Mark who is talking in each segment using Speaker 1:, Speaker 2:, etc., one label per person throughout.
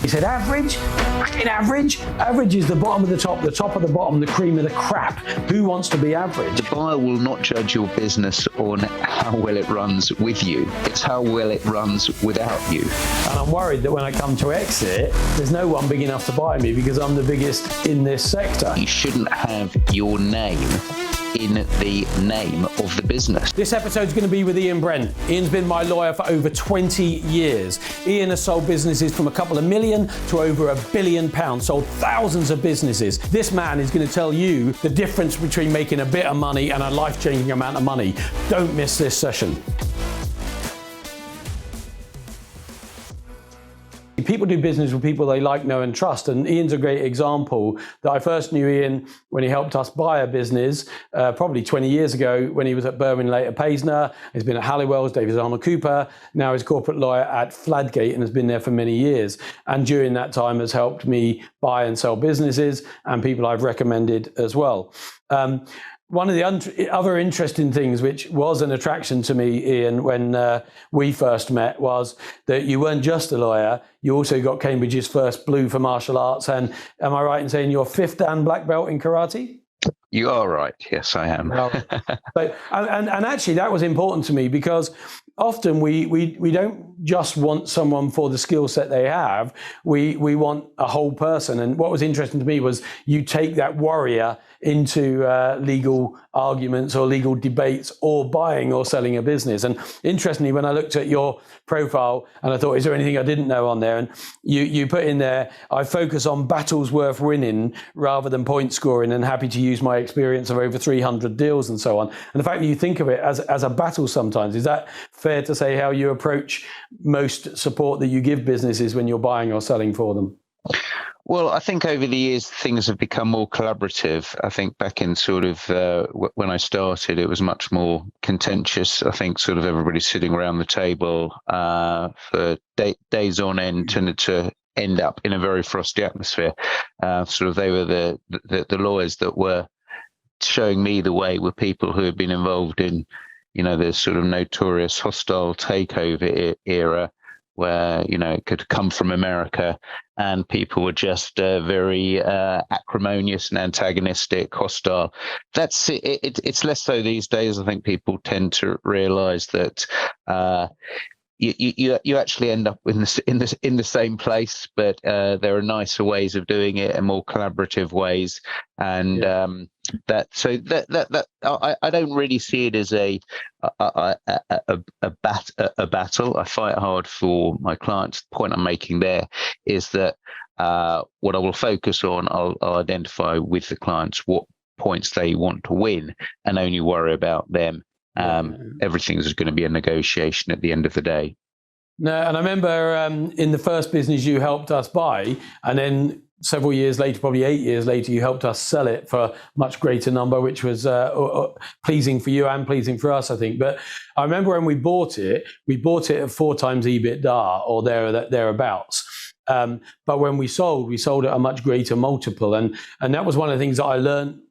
Speaker 1: He said, average? Fucking average? Average is the bottom of the top of the bottom, the cream of the crap. Who wants to be average?
Speaker 2: The buyer will not judge your business on how well it runs with you. It's how well it runs without you.
Speaker 1: And I'm worried that when I come to exit, there's no one big enough to buy me because I'm the biggest in this sector.
Speaker 2: You shouldn't have your name in the name of the business.
Speaker 1: This episode's going to be with Ian Brent. Ian's been my lawyer for over 20 years. Ian has sold businesses from a couple of million to over £1 billion, sold thousands of businesses. This man is going to tell you the difference between making a bit of money and a life-changing amount of money. Don't miss this session. People do business with people they like, know and trust, and Ian's a great example. That I first knew Ian when he helped us buy a business probably 20 years ago when he was at Berwin, later Paisner. He's been at Halliwell's, Davies Arnold Cooper, now he's corporate lawyer at Fladgate and has been there for many years, and during that time has helped me buy and sell businesses and people I've recommended as well. One of the other interesting things, which was an attraction to me, Ian, when we first met, was that you weren't just a lawyer, you also got Cambridge's first blue for martial arts. And am I right in saying you're 5th Dan black belt in karate?
Speaker 2: You are right. Yes, I am.
Speaker 1: And actually, that was important to me because often we don't just want someone for the skill set they have. We want a whole person. And what was interesting to me was you take that warrior into legal arguments or legal debates or buying or selling a business. And interestingly, when I looked at your profile and I thought, is there anything I didn't know on there? And you put in there, I focus on battles worth winning rather than point scoring and happy to use my experience of over 300 deals and so on. And the fact that you think of it as a battle sometimes, is that fair to say how you approach most support that you give businesses when you're buying or selling for them?
Speaker 2: Well, I think over the years, things have become more collaborative. I think back in sort of when I started, it was much more contentious. I think sort of everybody sitting around the table for days on end tended to end up in a very frosty atmosphere. Sort of they were the lawyers that were showing me the way were people who had been involved in, you know, the sort of notorious hostile takeover era, where, you know, it could come from America and people were just very acrimonious and antagonistic, hostile. That's it. It's less so these days. I think people tend to realize that you actually end up in the same place, but there are nicer ways of doing it and more collaborative ways. And I don't really see it as a battle. I fight hard for my clients. The point I'm making there is that what I will focus on, I'll identify with the clients what points they want to win and only worry about them. Everything's going to be a negotiation at the end of the day.
Speaker 1: No, and I remember in the first business you helped us buy, and then several years later, probably 8 years later, you helped us sell it for a much greater number, which was pleasing for you and pleasing for us, I think. But I remember when we bought it at 4 times EBITDA or thereabouts. But when we sold at a much greater multiple. And that was one of the things that I learned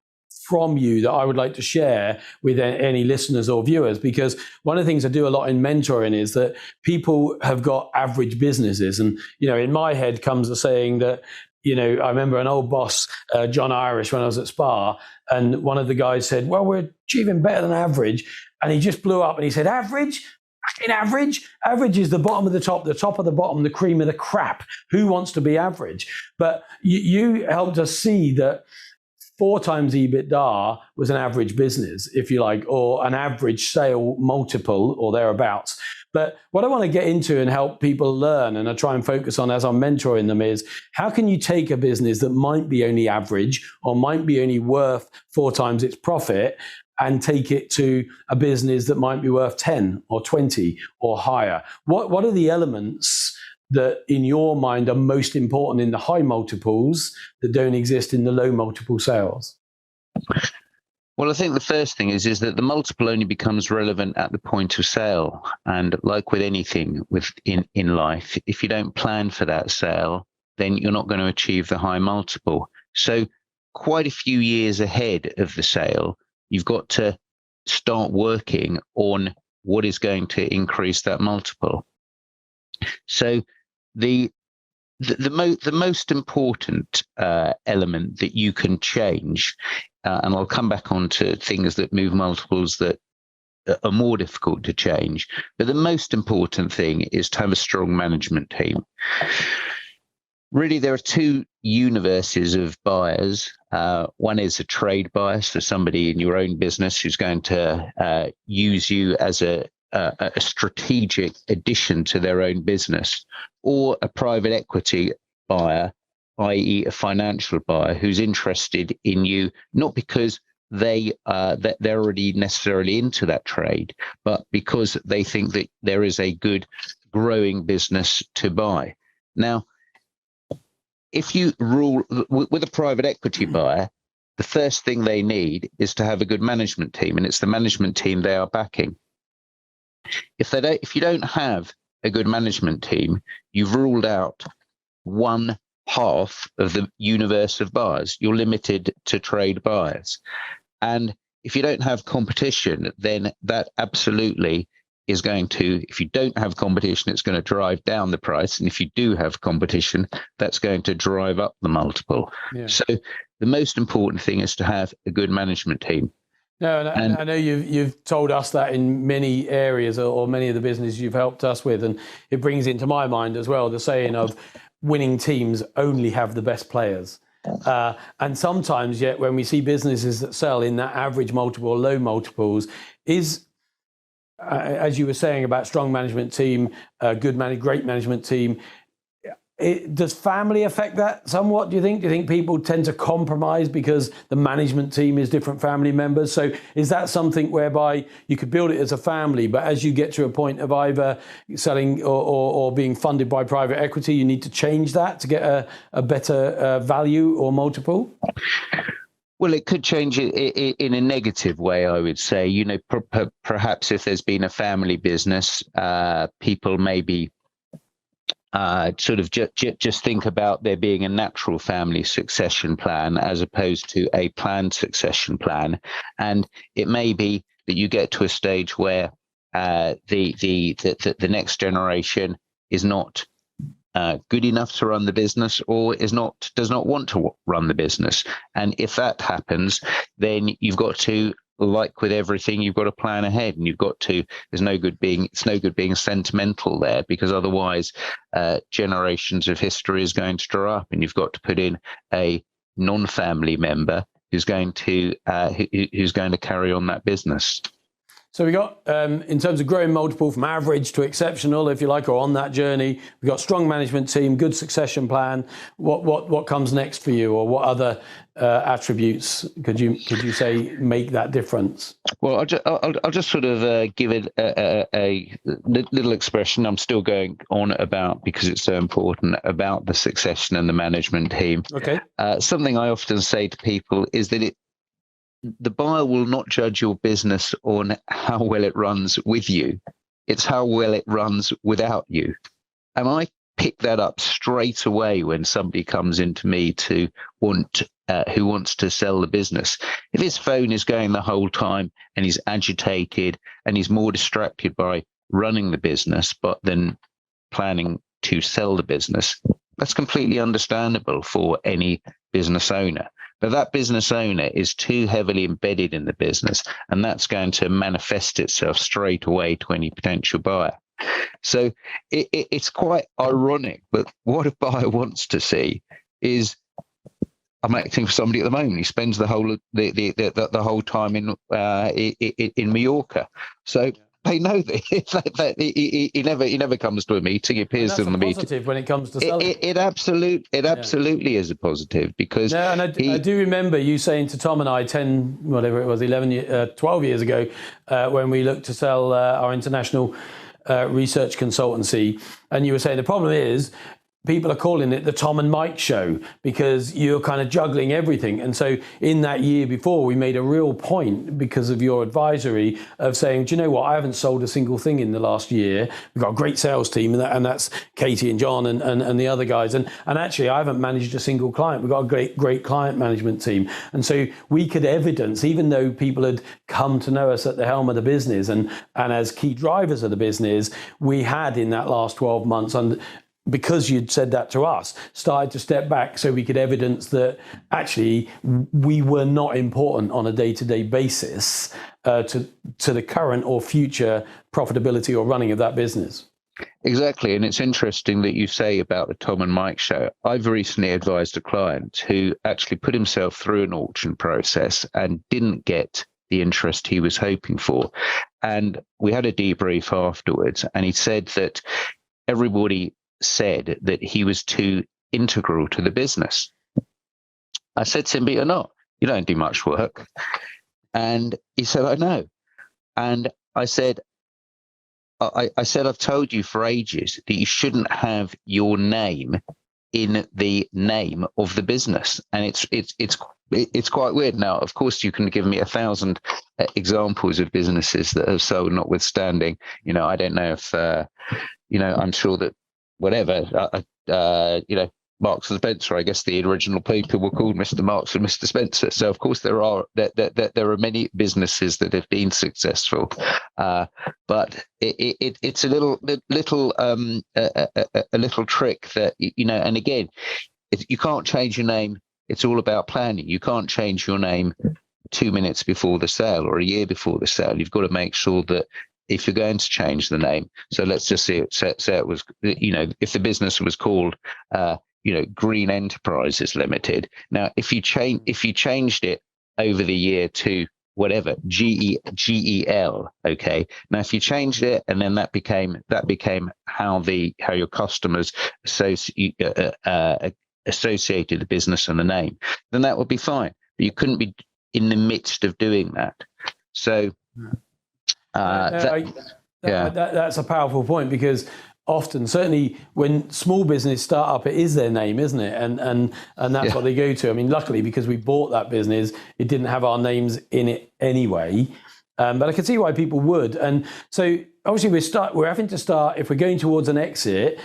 Speaker 1: from you that I would like to share with any listeners or viewers, because one of the things I do a lot in mentoring is that people have got average businesses. And, you know, in my head comes the saying that, you know, I remember an old boss, John Irish, when I was at Spa, and one of the guys said, well, we're achieving better than average. And he just blew up and he said, average? Fucking average? Average is the bottom of the top of the bottom, the cream of the crap. Who wants to be average? But you helped us see that 4 times EBITDA was an average business, if you like, or an average sale multiple or thereabouts. But what I want to get into and help people learn, and I try and focus on as I'm mentoring them, is how can you take a business that might be only average or might be only worth 4 times its profit and take it to a business that might be worth 10 or 20 or higher? What are the elements that in your mind are most important in the high multiples that don't exist in the low multiple sales?
Speaker 2: Well, I think the first thing is that the multiple only becomes relevant at the point of sale. And like with anything in life, if you don't plan for that sale, then you're not going to achieve the high multiple. So quite a few years ahead of the sale, you've got to start working on what is going to increase that multiple. So the the most important element that you can change, and I'll come back on to things that move multiples that are more difficult to change, but the most important thing is to have a strong management team. Really, there are two universes of buyers. One is a trade buyer, so somebody in your own business who's going to use you as a strategic addition to their own business, or a private equity buyer, i.e. a financial buyer who's interested in you, not because they're already necessarily into that trade, but because they think that there is a good growing business to buy. Now, if you rule with a private equity buyer, the first thing they need is to have a good management team, and it's the management team they are backing. If you don't have a good management team, you've ruled out one half of the universe of buyers. You're limited to trade buyers. And if you don't have competition, then that absolutely is going to, if you don't have competition, it's going to drive down the price. And if you do have competition, that's going to drive up the multiple. Yeah. So the most important thing is to have a good management team.
Speaker 1: No, and I know you've told us that in many areas, or many of the businesses you've helped us with, and it brings into my mind as well the saying of winning teams only have the best players. And sometimes, yet, when we see businesses that sell in that average multiple or low multiples, is as you were saying about strong management team, great management team. Does family affect that somewhat, do you think? Do you think people tend to compromise because the management team is different family members? So is that something whereby you could build it as a family, but as you get to a point of either selling or being funded by private equity, you need to change that to get a better value or multiple?
Speaker 2: Well, it could change it in a negative way, I would say. You know, perhaps if there's been a family business, people maybe sort of just think about there being a natural family succession plan as opposed to a planned succession plan. And it may be that you get to a stage where the next generation is not good enough to run the business, or does not want to run the business. And if that happens, then you've got to, like with everything, you've got to plan ahead, and it's no good being sentimental there, because otherwise generations of history is going to draw up, and you've got to put in a non-family member who's going to carry on that business.
Speaker 1: So we got, in terms of growing multiple from average to exceptional, if you like, or on that journey, we've got strong management team, good succession plan. What comes next for you, or what other attributes could you say make that difference?
Speaker 2: Well, I'll just sort of give it a little expression I'm still going on about, because it's so important, about the succession and the management team.
Speaker 1: Okay.
Speaker 2: Something I often say to people is that the buyer will not judge your business on how well it runs with you. It's how well it runs without you. And I pick that up straight away when somebody comes into me who wants to sell the business. If his phone is going the whole time and he's agitated and he's more distracted by running the business but than planning to sell the business, that's completely understandable for any business owner. But that business owner is too heavily embedded in the business, and that's going to manifest itself straight away to any potential buyer. So it's quite ironic, but what a buyer wants to see is, I'm acting for somebody at the moment. He spends the whole time in Mallorca. So they know that he never comes to a meeting. He appears in the meeting.
Speaker 1: Positive when it comes to selling.
Speaker 2: It absolutely is a positive, because.
Speaker 1: No, and I do remember you saying to Tom and I 12 years ago, when we looked to sell our international research consultancy, and you were saying the problem is, people are calling it the Tom and Mike show, because you're kind of juggling everything. And so in that year before, we made a real point, because of your advisory, of saying, do you know what, I haven't sold a single thing in the last year. We've got a great sales team, and that's Katie and John and the other guys. And actually, I haven't managed a single client. We've got a great client management team. And so we could evidence, even though people had come to know us at the helm of the business and as key drivers of the business, we had in that last 12 months because you'd said that to us, started to step back so we could evidence that actually we were not important on a day-to-day basis to the current or future profitability or running of that business.
Speaker 2: Exactly. And it's interesting that you say about the Tom and Mike show. I've recently advised a client who actually put himself through an auction process and didn't get the interest he was hoping for. And we had a debrief afterwards, and he said that everybody said that he was too integral to the business. I said to him, but you're not. You don't do much work. And he said, I know. And I said, I've told you for ages that you shouldn't have your name in the name of the business. And it's quite weird. Now, of course, you can give me 1,000 examples of businesses that have sold, notwithstanding, I don't know if, I'm sure that whatever, Marks and Spencer, I guess the original people were called Mr. Marks and Mr. Spencer. So of course there are many businesses that have been successful, but it's a little trick that And again, you can't change your name. It's all about planning. You can't change your name 2 minutes before the sale or a year before the sale. You've got to make sure that if you're going to change the name, so let's just say it was, if the business was called, Greene Enterprises Limited. Now, if you changed it over the year to whatever GEL, okay. Now, if you changed it and then that became how your customers associated the business and the name, then that would be fine. But you couldn't be in the midst of doing that. So.
Speaker 1: That's a powerful point, because often, certainly when small business start up, it is their name, isn't it? And that's what they go to. I mean, luckily, because we bought that business, it didn't have our names in it anyway. But I can see why people would. And so obviously we're having to start, if we're going towards an exit,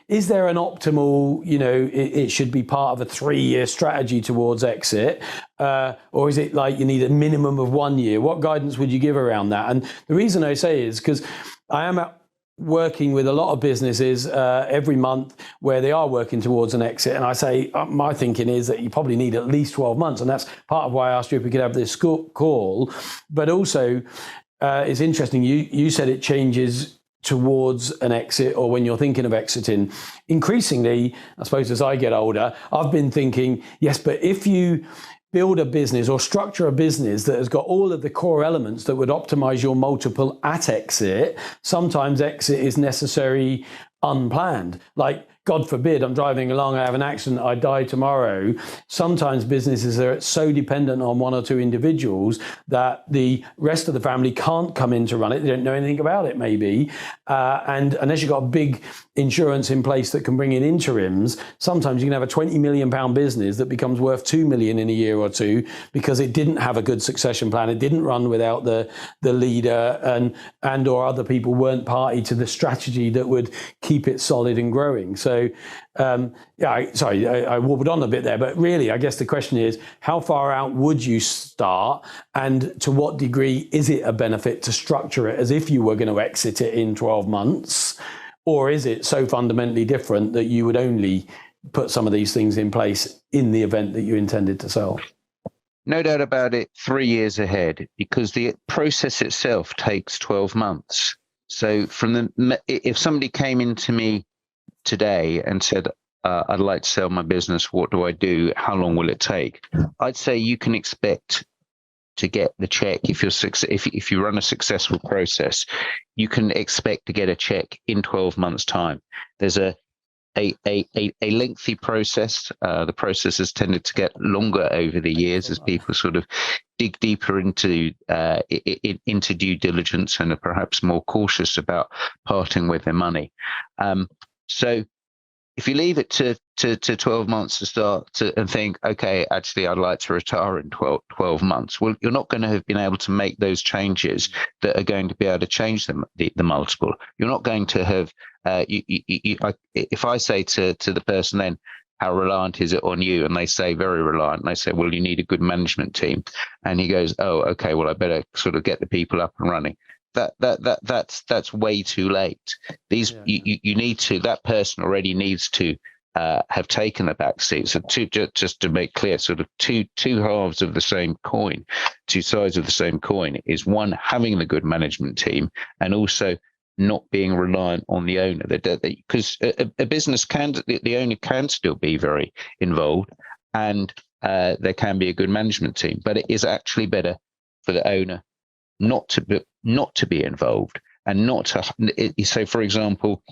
Speaker 1: is there an optimal, it should be part of a 3-year strategy towards exit, or is it like you need a minimum of 1 year? What guidance would you give around that? And the reason I say is because I am working with a lot of businesses every month where they are working towards an exit. And I say, my thinking is that you probably need at least 12 months. And that's part of why I asked you if we could have this call. But also, it's interesting, you said it changes towards an exit, or when you're thinking of exiting. Increasingly, I suppose as I get older, I've been thinking, yes, but if you build a business or structure a business that has got all of the core elements that would optimize your multiple at exit, sometimes exit is necessary unplanned. Like, God forbid, I'm driving along, I have an accident, I die tomorrow. Sometimes businesses are so dependent on one or two individuals that the rest of the family can't come in to run it. They don't know anything about it, maybe. And unless you've got a big insurance in place that can bring in interims, sometimes you can have a £20 million business that becomes worth 2 million in a year or two because it didn't have a good succession plan. It didn't run without the leader, and or other people weren't party to the strategy that would keep it solid and growing. So, I warbled on a bit there, but really, I guess the question is, how far out would you start, and to what degree is it a benefit to structure it as if you were going to exit it in 12 months? Or is it so fundamentally different that you would only put some of these things in place in the event that you intended to sell?
Speaker 2: No doubt about it, 3 years ahead, because the process itself takes 12 months. So if somebody came into me today and said, I'd like to sell my business, what do I do? How long will it take? I'd say you can expect to get the check. If you run a successful process, you can expect to get a check in 12 months' time. There's a lengthy process. The process has tended to get longer over the years as people sort of dig deeper into due diligence and are perhaps more cautious about parting with their money. So if you leave it to 12 months to start and think, okay, actually, I'd like to retire in 12 months. Well, you're not going to have been able to make those changes that are going to be able to change the multiple. You're not going to have, if I say to the person then, how reliant is it on you? And they say very reliant. And I say, well, you need a good management team. And he goes, oh, okay, well, I better sort of get the people up and running. that's way too late. You need to, that person already needs to have taken the back seat. So just to make clear, sort of two halves of the same coin, two sides of the same coin, is one, having the good management team, and also not being reliant on the owner. Because a business the owner can still be very involved, and there can be a good management team, but it is actually better for the owner not to be involved, and not to. So, for example,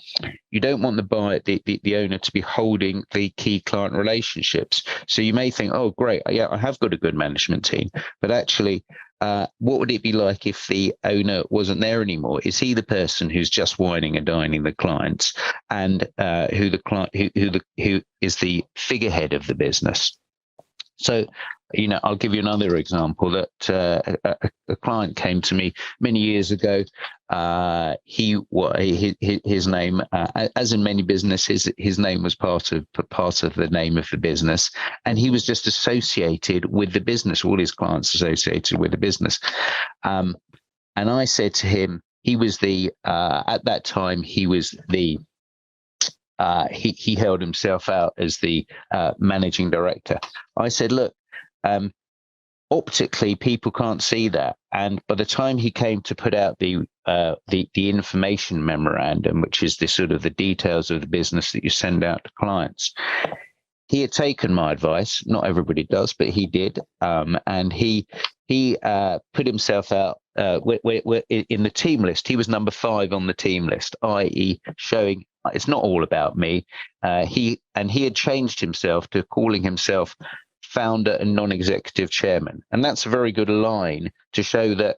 Speaker 2: you don't want the owner to be holding the key client relationships. So you may think, oh, great, yeah, I have got a good management team, but actually, what would it be like if the owner wasn't there anymore? Is he the person who's just whining and dining the clients, and who is the figurehead of the business? So, I'll give you another example that a client came to me many years ago. His name, as in many businesses, his name was part of the name of the business, and he was just associated with the business. All his clients associated with the business, and I said to him, he was at that time he was the he held himself out as the managing director. I said, look, optically, people can't see that. And by the time he came to put out the information memorandum, which is the sort of the details of the business that you send out to clients, he had taken my advice. Not everybody does, but he did. And he put himself out in the team list. He was number 5 on the team list, i.e., showing it's not all about me. He had changed himself to calling himself founder and non-executive chairman, and that's a very good line to show that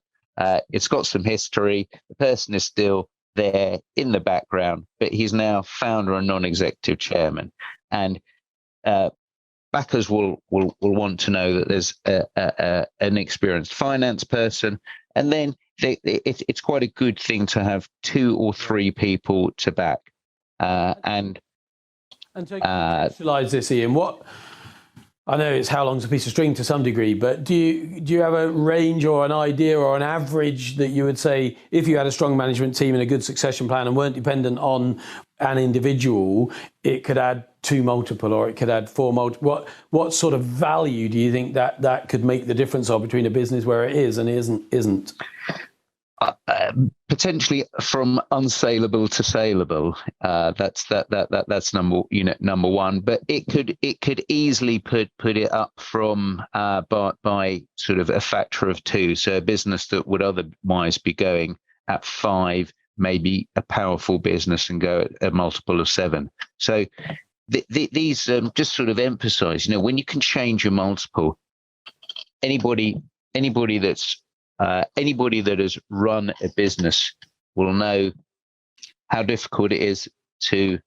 Speaker 2: it's got some history. The person is still there in the background, but he's now founder and non-executive chairman. And backers will want to know that there's an experienced finance person, and then it's quite a good thing to have 2 or 3 people to back. And to
Speaker 1: contextualize this, Ian, what I know it's how long's a piece of string to some degree, but do you have a range or an idea or an average that you would say, if you had a strong management team and a good succession plan and weren't dependent on an individual, it could add 2 multiple or it could add 4 multiple? What sort of value do you think that could make the difference of between a business where it is and isn't?
Speaker 2: Potentially from unsaleable to saleable. That's number one. But it could easily put it up from by sort of a factor of 2. So a business that would otherwise be going at 5, maybe a powerful business, and go at a multiple of 7. So these just sort of emphasize, when you can change your multiple, anybody that has run a business will know how difficult it is to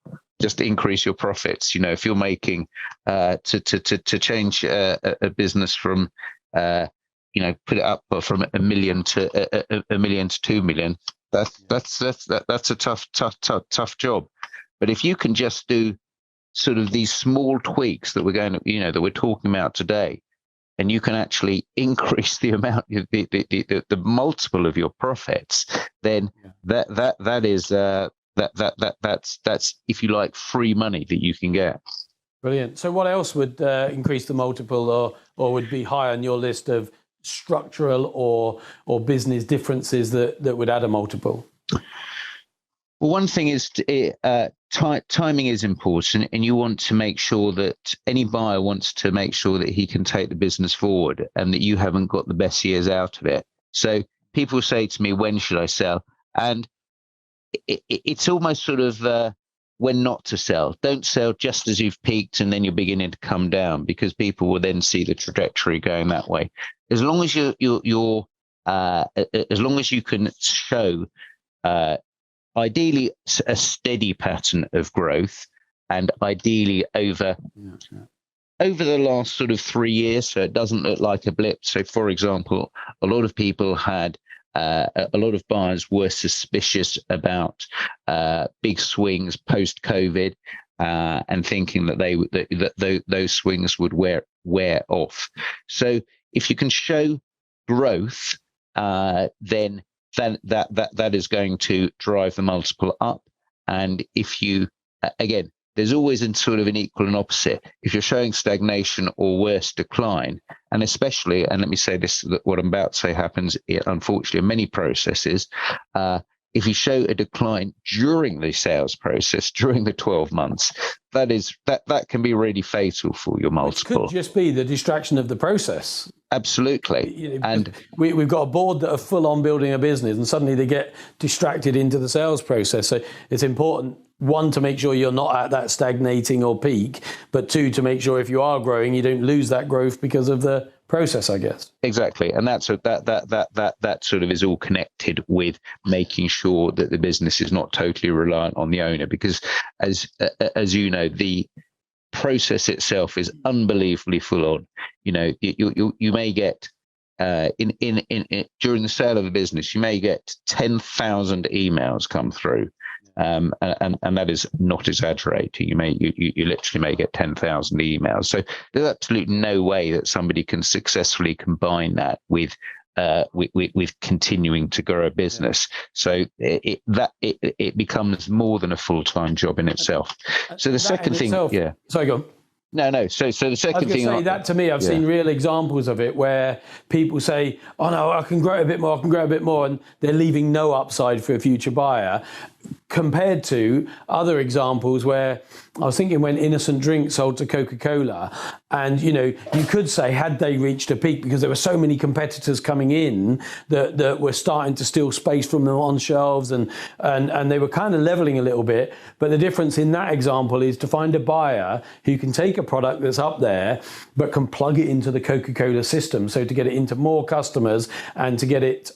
Speaker 2: just increase your profits. If you're making to change a business from put it up from a million to a million to 2 million, that's a tough job. But if you can just do sort of these small tweaks that that we're talking about today, and you can actually increase the amount, the multiple of your profits, then that's if you like, free money that you can get.
Speaker 1: Brilliant. So what else would increase the multiple, or would be high on your list of structural or business differences that would add a multiple?
Speaker 2: Well, one thing is timing is important, and you want to make sure that any buyer wants to make sure that he can take the business forward and that you haven't got the best years out of it. So people say to me, when should I sell? And it's almost sort of when not to sell. Don't sell just as you've peaked and then you're beginning to come down, because people will then see the trajectory going that way. As long as as long as you can show ideally a steady pattern of growth, and ideally over the last sort of 3 years, so it doesn't look like a blip. So, for example, a lot of people had a lot of buyers were suspicious about big swings post COVID, and thinking that those swings would wear off. So if you can show growth, then then that is going to drive the multiple up. And if you, again, there's always in sort of an equal and opposite. If you're showing stagnation or worse decline, and especially, and let me say this, that what I'm about to say happens, unfortunately, in many processes, if you show a decline during the sales process, during the 12 months, that can be really fatal for your multiple.
Speaker 1: Which could just be the distraction of the process.
Speaker 2: Absolutely.
Speaker 1: And we've got a board that are full on building a business, and suddenly they get distracted into the sales process. So it's important, one, to make sure you're not at that stagnating or peak, but two, to make sure if you are growing, you don't lose that growth because of the process, I guess.
Speaker 2: Exactly. And that sort of is all connected with making sure that the business is not totally reliant on the owner, because as you know, the process itself is unbelievably full on. You know, you may get during the sale of a business, you may get 10,000 emails come through. And that is not exaggerating. You literally may get 10,000 emails. So there's absolutely no way that somebody can successfully combine that with continuing to grow a business. So it becomes more than a full-time job in itself. So the second thing, yeah.
Speaker 1: Sorry, go on.
Speaker 2: No. So the second thing,
Speaker 1: say that to me, I've seen real examples of it where people say, "Oh no, I can grow a bit more. I can grow a bit more," and they're leaving no upside for a future buyer. Compared to other examples where I was thinking when Innocent Drink sold to Coca-Cola, and you could say, had they reached a peak, because there were so many competitors coming in that were starting to steal space from them on shelves, and they were kind of leveling a little bit. But the difference in that example is to find a buyer who can take a product that's up there but can plug it into the Coca-Cola system, so to get it into more customers and to get it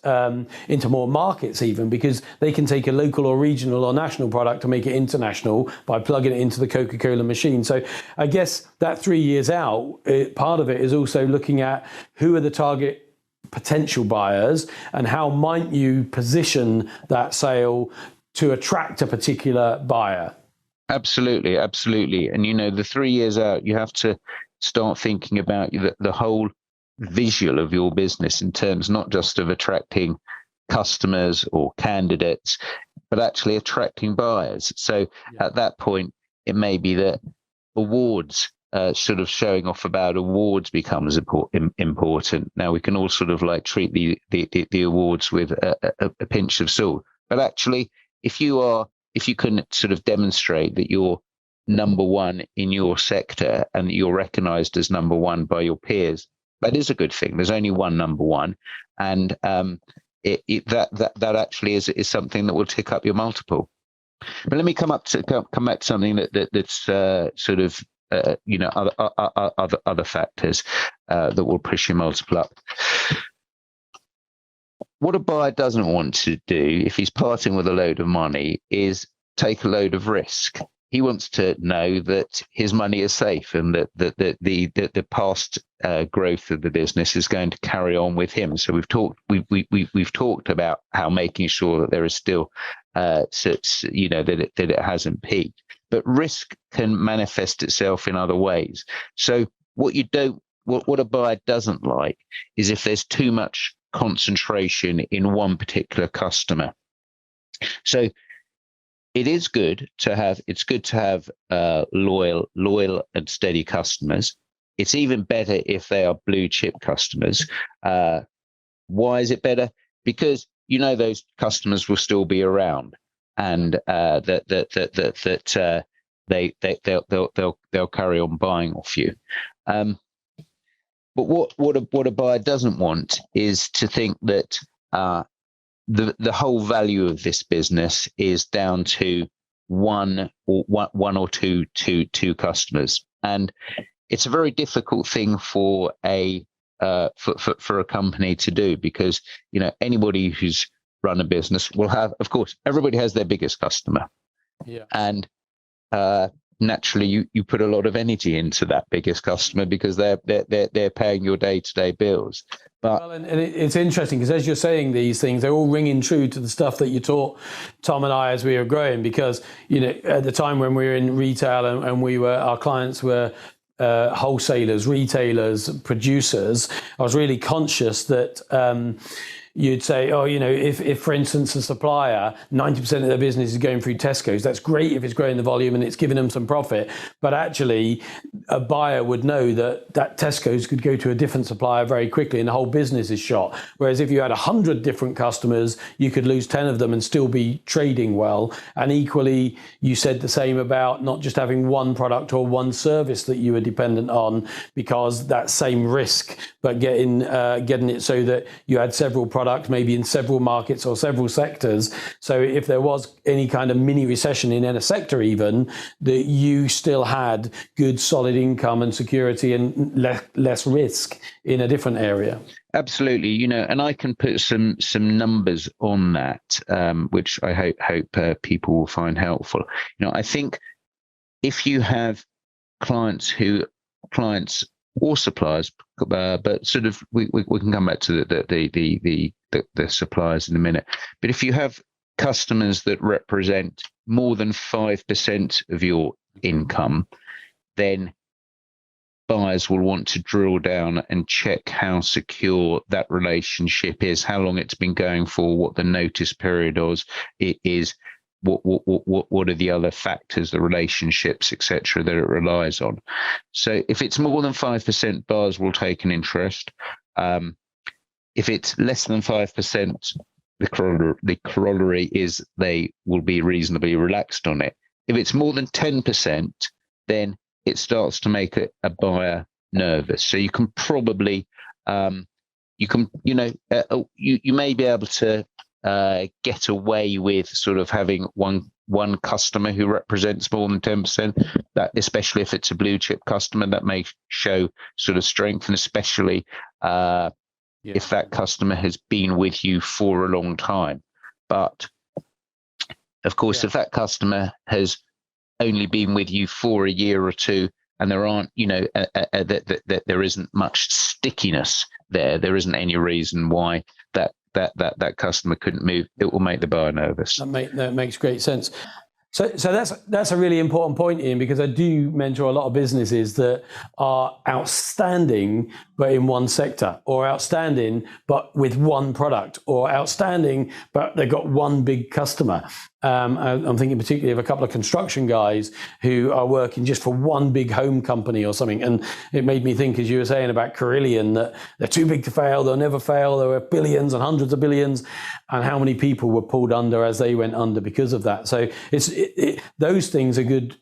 Speaker 1: into more markets even, because they can take a local or regional or national product to make it international by plugging it into the Coca-Cola machine. So I guess that 3 years out, part of it is also looking at who are the target potential buyers and how might you position that sale to attract a particular buyer.
Speaker 2: Absolutely. And the 3 years out, you have to start thinking about the whole visual of your business in terms not just of attracting customers or candidates, but actually attracting buyers. So at that point, it may be that awards, sort of showing off about awards becomes important. Now we can all sort of like treat the awards with a pinch of salt, but actually, if you can sort of demonstrate that you're number one in your sector and that you're recognized as number one by your peers, that is a good thing. There's only one number one, and that actually is something that will tick up your multiple. But let me come back to something that's sort of other factors that will push your multiple up. What a buyer doesn't want to do if he's parting with a load of money is take a load of risk. He wants to know that his money is safe and that the past growth of the business is going to carry on with him. So we've talked about how making sure that there is still that it hasn't peaked. But risk can manifest itself in other ways. So what a buyer doesn't like is if there's too much concentration in one particular customer. So it's good to have loyal and steady customers. It's even better if they are blue chip customers. Why is it better? Because those customers will still be around, and they'll carry on buying off you. But what a buyer doesn't want is to think that the whole value of this business is down to one or two customers, and it's a very difficult thing for a company to do, because anybody who's run a business will have, of course, everybody has their biggest customer, and naturally you put a lot of energy into that biggest customer because they're paying your day-to-day bills. But
Speaker 1: and it's interesting because as you're saying these things, they're all ringing true to the stuff that you taught Tom and I as we were growing, because at the time when we were in retail and our clients were wholesalers, retailers, producers, I was really conscious that you'd say, oh, if for instance, a supplier, 90% of their business is going through Tesco's, that's great if it's growing the volume and it's giving them some profit. But actually, a buyer would know that Tesco's could go to a different supplier very quickly and the whole business is shot. Whereas if you had 100 different customers, you could lose 10 of them and still be trading well. And equally, you said the same about not just having one product or one service that you were dependent on, because that same risk, but getting it so that you had several products, maybe in several markets or several sectors. So if there was any kind of mini recession in a sector even, that you still had good solid income and security and less risk in a different area.
Speaker 2: Absolutely, and I can put some numbers on that, which I hope people will find helpful. I think if you have clients or suppliers, but sort of we can come back to the suppliers in a minute. But if you have customers that represent more than 5% of your income, then buyers will want to drill down and check how secure that relationship is, how long it's been going for, what the notice period is, what are the other factors, the relationships, etc., that it relies on. So if it's more than 5%, buyers will take an interest. If it's less than 5%, the corollary is they will be reasonably relaxed on it. If it's more than 10%, then it starts to make a buyer nervous. So you can probably, you may be able to get away with sort of having one customer who represents more than 10%. That, especially if it's a blue chip customer, that may show sort of strength, and especially if that customer has been with you for a long time. But of course, if that customer has only been with you for a year or two, and there aren't, that there isn't much stickiness there isn't any reason why that customer couldn't move. It will make the buyer nervous.
Speaker 1: That makes great sense. So that's a really important point, Ian, because I do mentor a lot of businesses that are outstanding but in one sector, or outstanding but with one product, or outstanding but they've got one big customer. I'm thinking particularly of a couple of construction guys who are working just for one big home company or something. And it made me think, as you were saying about Carillion, that they're too big to fail, they'll never fail, there were billions and hundreds of billions, and how many people were pulled under as they went under because of that. So those things are good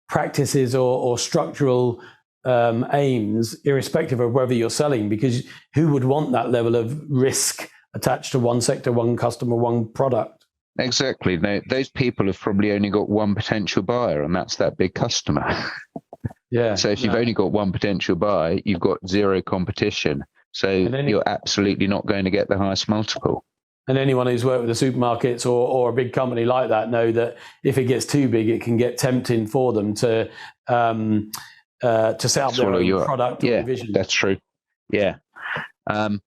Speaker 1: practices or structural aims, irrespective of whether you're selling, because who would want that level of risk attached to one sector, one customer, one product?
Speaker 2: Exactly. Now, those people have probably only got one potential buyer, and that's that big customer.
Speaker 1: Yeah.
Speaker 2: So if you've only got one potential buyer, you've got zero competition. So you're absolutely not going to get the highest multiple.
Speaker 1: And anyone who's worked with the supermarkets or a big company like that know that if it gets too big, it can get tempting for them to set up their own product or division.
Speaker 2: That's true. Yeah. And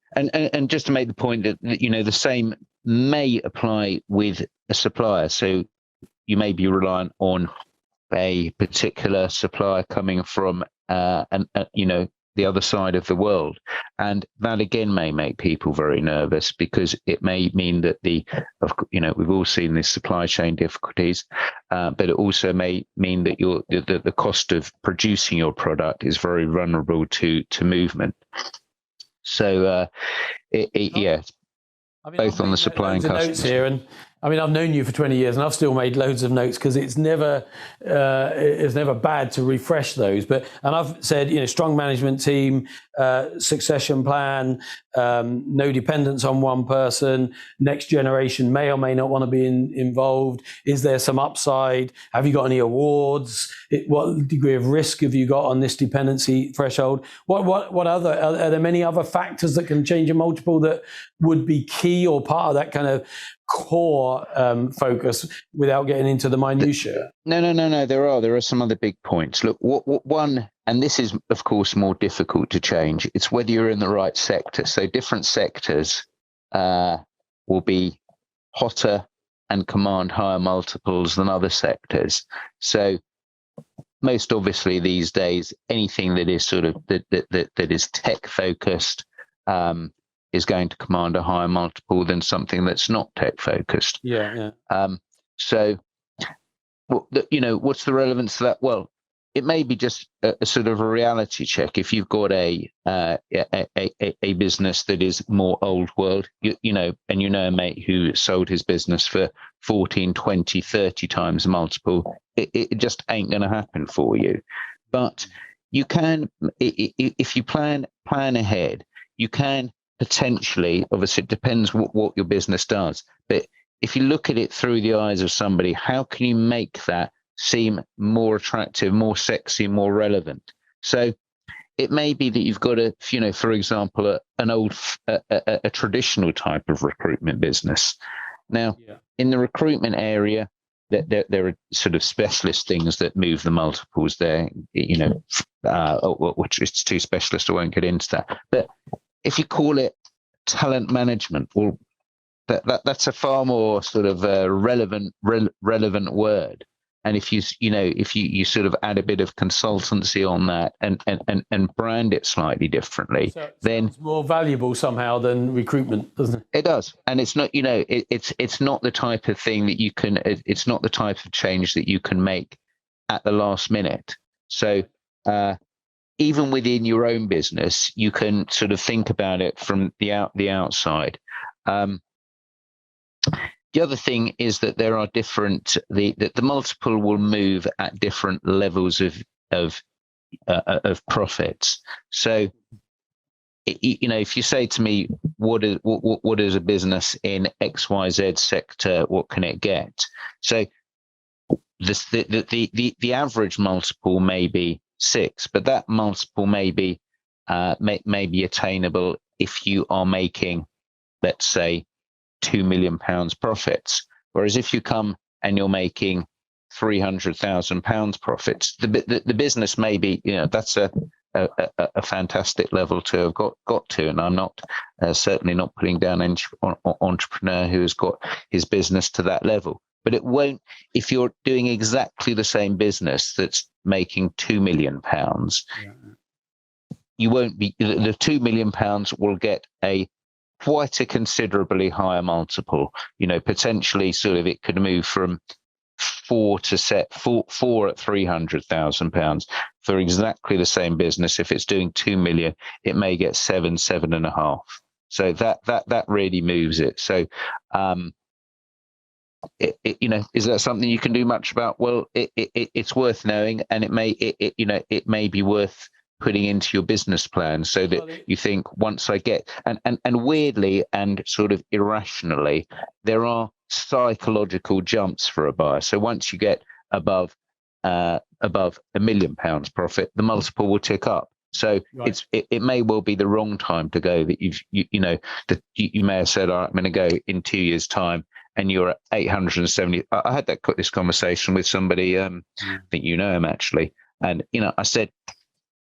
Speaker 2: just to make the point that, the same may apply with a supplier. So you may be reliant on a particular supplier coming from, the other side of the world. And that again may make people very nervous, because it may mean that we've all seen these supply chain difficulties, but it also may mean that the cost of producing your product is very vulnerable to movement. So, both on the supply and customers.
Speaker 1: Here, and I mean, I've known you for 20 years, and I've still made loads of notes, because it's never bad to refresh those. And I've said, strong management team, succession plan, no dependence on one person. Next generation may or may not want to be involved. Is there some upside? Have you got any awards? What degree of risk have you got on this dependency threshold? What other are there many other factors that can change a multiple that would be key or part of that kind of core focus, without getting into the minutiae?
Speaker 2: No. There are some other big points. Look, one, and this is of course more difficult to change, it's whether you're in the right sector. So different sectors will be hotter and command higher multiples than other sectors. So most obviously these days, anything that is sort of that is tech focused, is going to command a higher multiple than something that's not tech focused.
Speaker 1: Yeah.
Speaker 2: So, what's the relevance to that? Well, it may be just a sort of a reality check. If you've got a business that is more old world, and a mate who sold his business for 14, 20, 30 times multiple, it just ain't going to happen for you. But you can, if you plan ahead, you can potentially, obviously it depends what your business does, but if you look at it through the eyes of somebody, how can you make that seem more attractive, more sexy, more relevant? So it may be that you've got for example, a traditional type of recruitment business. Now, in the recruitment area, there are sort of specialist things that move the multiples there, which is too specialist. I won't get into that. But if you call it talent management, well, that's a far more sort of relevant word. And if you sort of add a bit of consultancy on that and brand it slightly differently,
Speaker 1: so
Speaker 2: then
Speaker 1: it's more valuable somehow than recruitment, doesn't it?
Speaker 2: It does. And it's not, it's not the type of thing that it's not the type of change that you can make at the last minute. So even within your own business, you can sort of think about it from the outside. The other thing is that there are different, the multiple will move at different levels of profits. So, if you say to me, what is a business in XYZ sector, what can it get? So the average multiple may be 6, but that multiple may be attainable if you are making, let's say, £2 million profits. Whereas if you come and you're making £300,000 profits, the business may be, that's a fantastic level to have got to. And I'm not certainly not putting down an entrepreneur who has got his business to that level. But it won't, if you're doing exactly the same business that's making £2 million, you won't be, the £2 million will get quite a considerably higher multiple. Potentially sort of it could move from 4 at £300,000 for exactly the same business. If it's doing 2 million, it may get 7.5. So that really moves it. So, is that something you can do much about? Well, it's worth knowing, and it may be worth putting into your business plan so that you think, once I get, and weirdly and sort of irrationally, there are psychological jumps for a buyer. So once you get above £1 million profit, the multiple will tick up. So it may well be the wrong time to go, that you may have said, all right, I'm going to go in 2 years' time, and you're at 870. I had this conversation with somebody, I think you know him actually, and I said,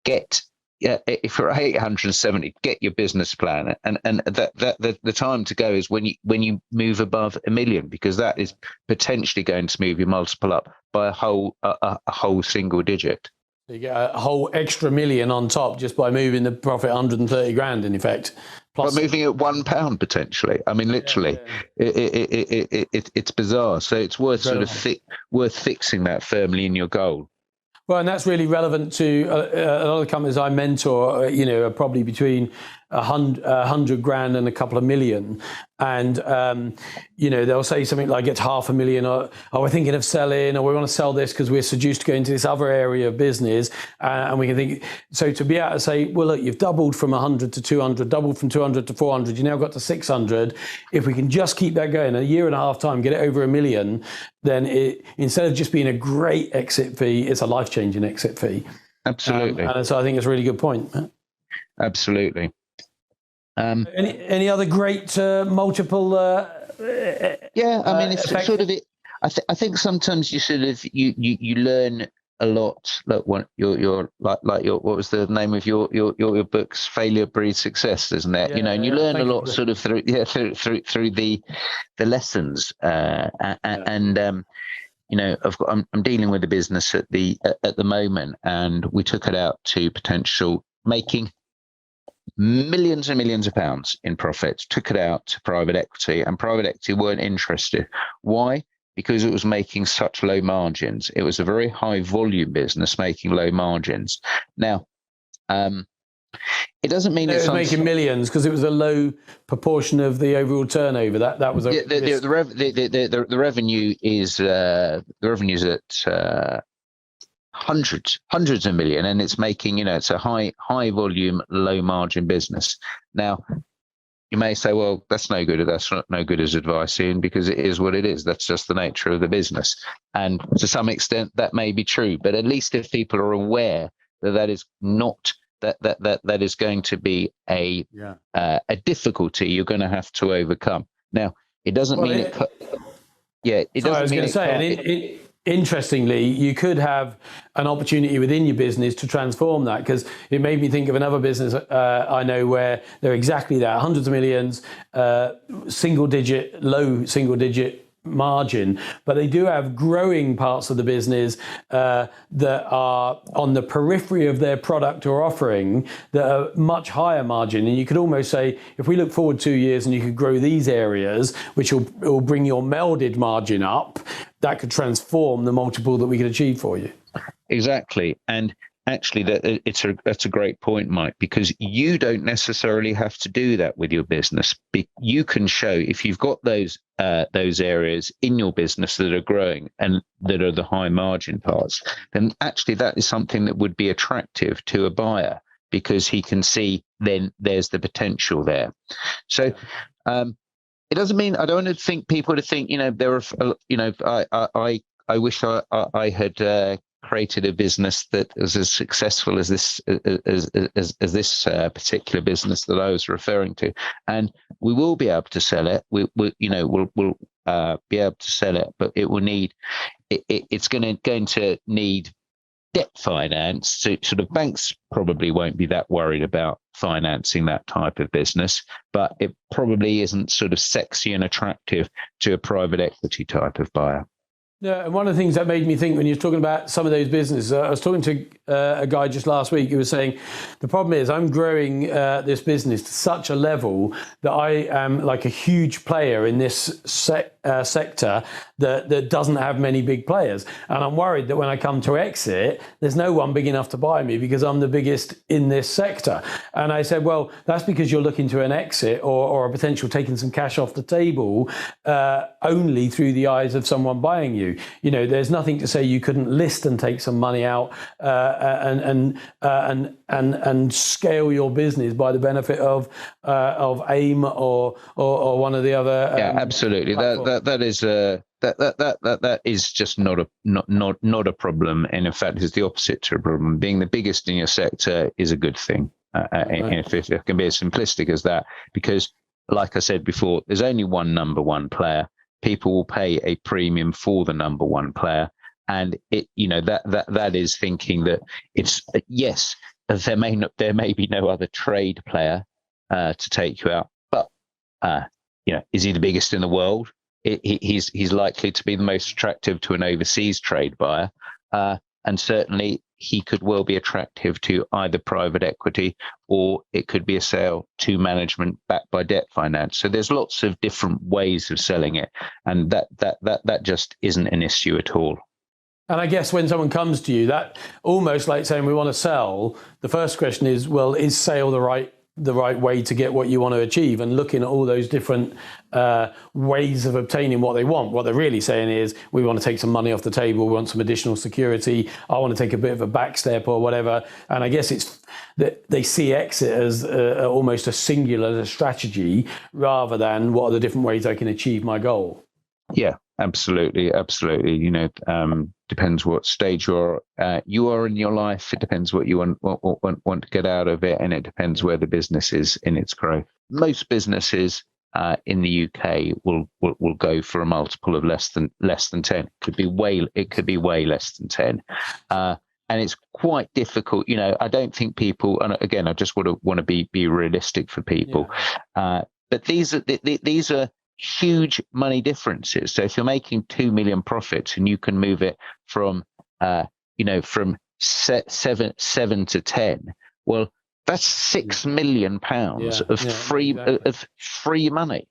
Speaker 2: if you're at 870, get your business plan, and the time to go is when you move above £1 million, because that is potentially going to move your multiple up by a whole single digit.
Speaker 1: So you get a whole extra million on top just by moving the profit 130 grand in effect.
Speaker 2: Plus, by moving it £1 potentially. I mean, literally, it's bizarre. So it's worth worth fixing that firmly in your goal.
Speaker 1: Well, and that's really relevant to a lot of the companies I mentor, are probably between 100 grand and a couple of million. And, they'll say something like, it's 500,000, or, oh, we're thinking of selling, or we want to sell this because we're seduced to go into this other area of business. And we can think, so to be able to say, well, look, you've doubled from 100 to 200, doubled from 200 to 400, you now got to 600. If we can just keep that going, a year and a half time, get it over £1 million, then instead of just being a great exit fee, it's a life-changing exit fee.
Speaker 2: Absolutely.
Speaker 1: And so I think it's a really good point.
Speaker 2: Absolutely.
Speaker 1: Any other great multiple?
Speaker 2: Yeah, I mean, it's sort of it. I think sometimes you sort of you learn a lot. Like what your what was the name of your books? Failure breeds success, isn't it?
Speaker 1: Yeah,
Speaker 2: and you learn a lot sort of through the lessons. And I'm dealing with a business at the moment, and we took it out to potential making millions and millions of pounds in profits, took it out to private equity, and private equity weren't interested. Why? Because it was making such low margins. It was a very high volume business making low margins. Now, it doesn't mean
Speaker 1: it was making millions because it was a low proportion of the overall turnover. That was
Speaker 2: the revenue is the revenue's at hundreds of million, and it's making, it's a high volume, low margin business. Now, you may say, well, that's no good. That's not no good as advice, Ian, because it is what it is. That's just the nature of the business. And to some extent, that may be true. But at least if people are aware that is not that is going to be a difficulty you're going to have to overcome. Now, it doesn't mean it. It doesn't. I was going to
Speaker 1: say, interestingly, you could have an opportunity within your business to transform that, because it made me think of another business I know where they're exactly that, hundreds of millions, low single digit margin, but they do have growing parts of the business that are on the periphery of their product or offering that are much higher margin. And you could almost say, if we look forward 2 years and you could grow these areas, which will bring your melded margin up, that could transform the multiple that we could achieve for you.
Speaker 2: Exactly. And actually, that's a great point, Mike, because you don't necessarily have to do that with your business. You can show, if you've got those areas in your business that are growing and that are the high margin parts, then actually that is something that would be attractive to a buyer, because he can see then there's the potential there. So it doesn't mean, I don't want to think people to think, there are, I wish I had created a business that was as successful as this particular business that I was referring to, and we will be able to sell it. We'll be able to sell it, but it will need it's going to need debt finance. So sort of banks probably won't be that worried about financing that type of business, but it probably isn't sort of sexy and attractive to a private equity type of buyer.
Speaker 1: Yeah, and one of the things that made me think when you're talking about some of those businesses, I was talking to a guy just last week who was saying, the problem is I'm growing this business to such a level that I am like a huge player in this sector that doesn't have many big players. And I'm worried that when I come to exit, there's no one big enough to buy me because I'm the biggest in this sector. And I said, well, that's because you're looking to an exit or a potential taking some cash off the table only through the eyes of someone buying you. There's nothing to say you couldn't list and take some money out and scale your business by the benefit of AIM or one of the other.
Speaker 2: Absolutely. That is just not a problem, and in fact is the opposite to a problem. Being the biggest in your sector is a good thing. If it can be as simplistic as that, because like I said before, there's only one number one player. People will pay a premium for the number one player, and that is thinking that it's yes, there may be no other trade player to take you out, but is he the biggest in the world? He's likely to be the most attractive to an overseas trade buyer, and certainly he could well be attractive to either private equity, or it could be a sale to management backed by debt finance. So there's lots of different ways of selling it, and that just isn't an issue at all.
Speaker 1: And I guess when someone comes to you, that almost like saying we want to sell, the first question is, well, is sale the right way to get what you want to achieve? And looking at all those different ways of obtaining what they want, what they're really saying is, we want to take some money off the table, we want some additional security, I want to take a bit of a back step or whatever. And I guess it's that they see exit as almost a singular strategy rather than what are the different ways I can achieve my goal.
Speaker 2: Yeah, absolutely. Depends what stage you are in your life. It depends what you want to get out of it, and it depends where the business is in its growth. Most businesses in the UK will go for a multiple of less than 10. It could be way less than 10. And it's quite difficult. I don't think people, and again, I just want to be realistic for people. Yeah. But these are huge money differences. So if you're making 2 million profits and you can move it from 7 to 10, well, That's £6 million of free money.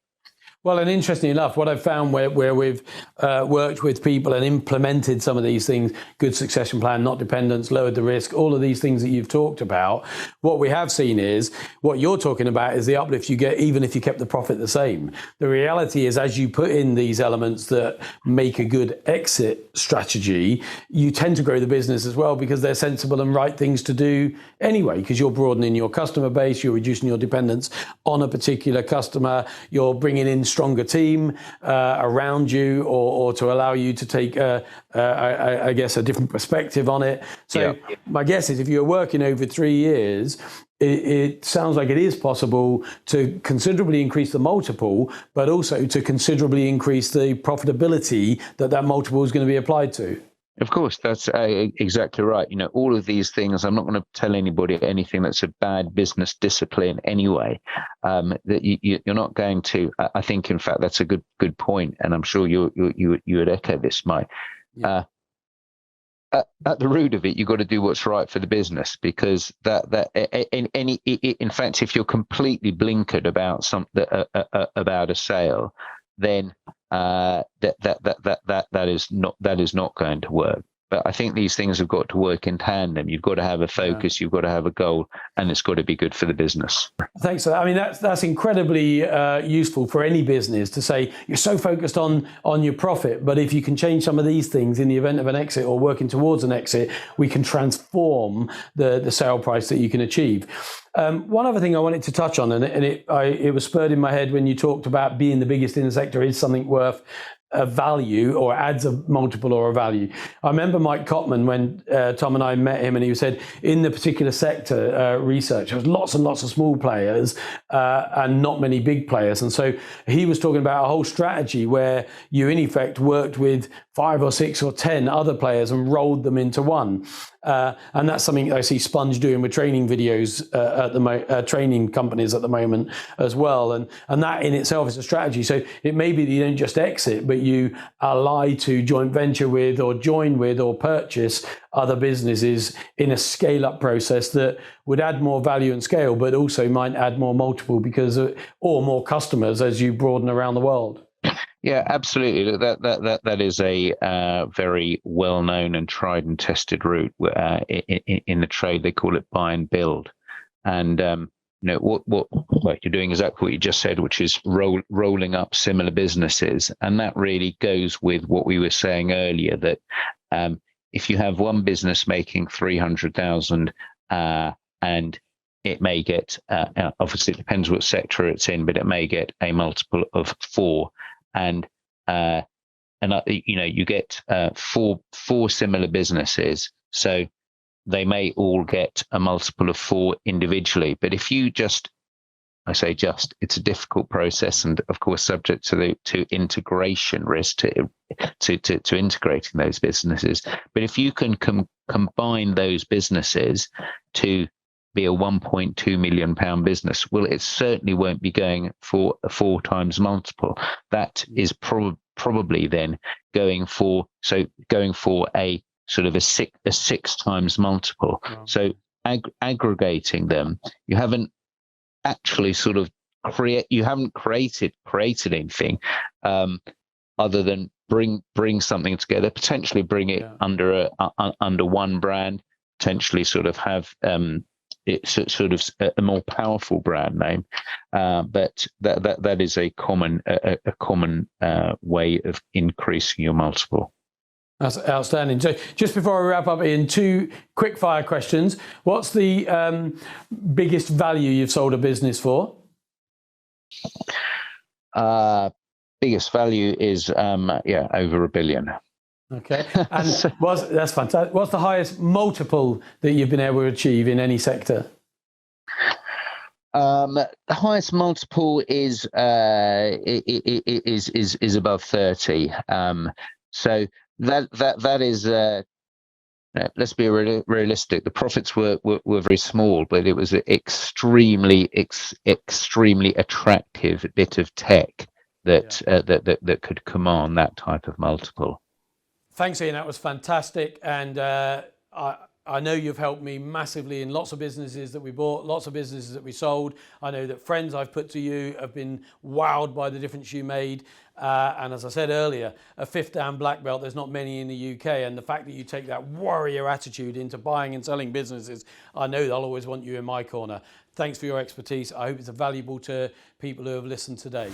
Speaker 1: Well, and interestingly enough, what I've found where we've worked with people and implemented some of these things, good succession plan, not dependence, lowered the risk, all of these things that you've talked about, what we have seen is what you're talking about is the uplift you get even if you kept the profit the same. The reality is, as you put in these elements that make a good exit strategy, you tend to grow the business as well because they're sensible and right things to do anyway, because you're broadening your customer base, you're reducing your dependence on a particular customer, you're bringing in stronger team around you, or to allow you to take, I guess, a different perspective on it. So my guess is if you're working over 3 years, it sounds like it is possible to considerably increase the multiple, but also to considerably increase the profitability that multiple is going to be applied to.
Speaker 2: Of course, that's exactly right. All of these things, I'm not going to tell anybody anything that's a bad business discipline anyway. That you're not going to. I think, in fact, that's a good point, and I'm sure you would echo this, Mike. Yeah. At the root of it, you've got to do what's right for the business, because in fact, if you're completely blinkered about about a sale, then that is not going to work. But I think these things have got to work in tandem. You've got to have a focus, you've got to have a goal, and it's got to be good for the business.
Speaker 1: Thanks for that. I mean, that's incredibly useful for any business to say you're so focused on your profit, but if you can change some of these things in the event of an exit or working towards an exit, we can transform the sale price that you can achieve. One other thing I wanted to touch on, and it was spurred in my head when you talked about being the biggest in the sector, is something worth a value or adds a multiple or a value. I remember Mike Cotman when Tom and I met him, and he said in the particular sector research, there was lots and lots of small players and not many big players. And so he was talking about a whole strategy where you in effect worked with 5 or 6 or 10 other players and rolled them into one. And that's something I see Sponge doing with training videos at training companies at the moment as well. And that in itself is a strategy. So it may be that you don't just exit, but you ally to joint venture with or join with or purchase other businesses in a scale-up process that would add more value and scale, but also might add more multiple or more customers as you broaden around the world.
Speaker 2: Yeah, absolutely. That is a very well-known and tried and tested route in the trade. They call it buy and build, and what you're doing exactly what you just said, which is rolling up similar businesses, and that really goes with what we were saying earlier, that if you have one business making 300,000 and it may get obviously it depends what sector it's in, but it may get a multiple of 4. And you get four similar businesses, so they may all get a multiple of 4 individually. But if you it's a difficult process, and of course subject to integration risk to integrating those businesses. But if you can combine those businesses to be a £1.2 million business, well, it certainly won't be going for a 4 times multiple. That is probably then going for a sort of a 6 times multiple. Wow. So aggregating them, you haven't actually sort of created anything other than bring something together, potentially bring it under one brand, potentially sort of have it's sort of a more powerful brand name, but that is a common way of increasing your multiple.
Speaker 1: That's outstanding. So just before we wrap up, Ian, 2 quick fire questions. What's the biggest value you've sold a business for?
Speaker 2: Biggest value is over £1 billion.
Speaker 1: Okay, and that's fantastic. What's the highest multiple that you've been able to achieve in any sector?
Speaker 2: The highest multiple is above 30. So that is. Let's be realistic. The profits were very small, but it was an extremely attractive bit of tech that could command that type of multiple.
Speaker 1: Thanks, Ian. That was fantastic, and I I know you've helped me massively in lots of businesses that we bought, lots of businesses that we sold. I know that friends I've put to you have been wowed by the difference you made. And as I said earlier, a 5th Dan black belt, there's not many in the UK. And the fact that you take that warrior attitude into buying and selling businesses, I know they'll always want you in my corner. Thanks for your expertise. I hope it's valuable to people who have listened today.